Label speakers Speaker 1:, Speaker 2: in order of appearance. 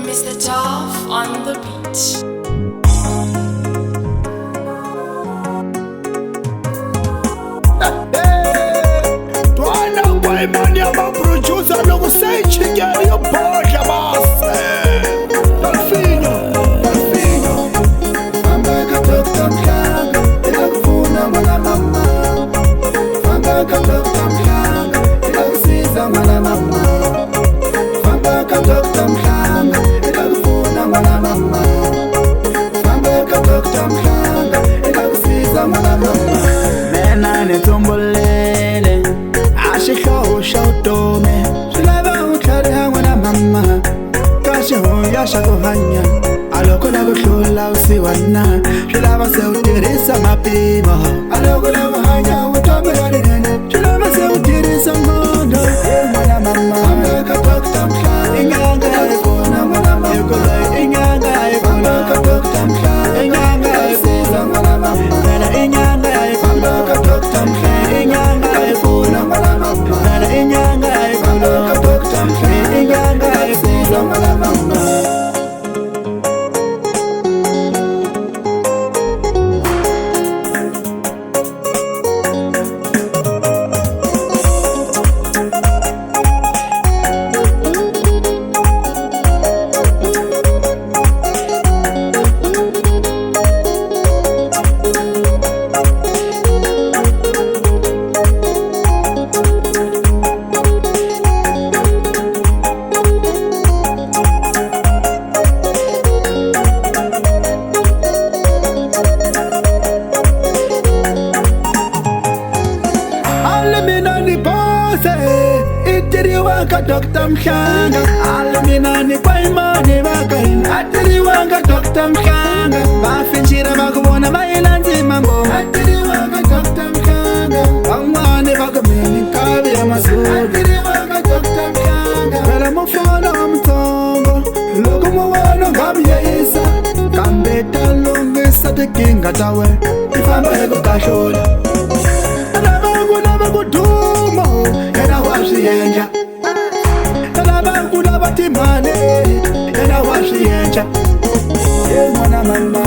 Speaker 1: Mr. Tough on the beat.
Speaker 2: Imani ya maproducer logo say chingeli yo bhodla base Dolfinho
Speaker 3: Famba ka Dr. Mhlanga Elakufuna mwana mama Famba ka Dr. Mhlanga Elakusiza mwana mama Famba ka Dr. Mhlanga Elakufuna mwana mama Famba ka Dr. Mhlanga Elakusiza mwana mama Mena netombolele Ashihlo shawtome Shilava utlari hangwa na mama Kashi hoya shakuhanya Aloko na kuhlula usiwana Shilava se utirisa mapimo Aloko na kuhanya utome yarinene Shilava se utirisa ngondo Mwana mama Ambeka Dr. Mhlanga Inyanga haifuna mwana mama Inyanga haifuna Dr. Mhlanga Inyanga haifuna mwana mama Inyanga haifuna Dr. Mhlanga Inyanga haifuna mwana mama Inyanga haifuna Dr. Mhlanga Inyanga haifuna mwana mama Alimina ni pose, itiriwanga Dr. Mhlanga. Alimina ni kwa imani bakain, atiriwanga Dr. Mhlanga. Bafinjira bakubona bayilanzi mambo, atiriwanga Dr. Mhlanga. Bangwane bakameni kabi ya mazulu, atiriwanga Dr. Mhlanga. Phela mufona umthombo, loko muwana ngamyeyisa. Kambeta lungisa tikinga tawe, ifamba ekukahlola. Kudumo, yena washiyenja Kalabangu labatimane, yena washiyenja Ye mwana mama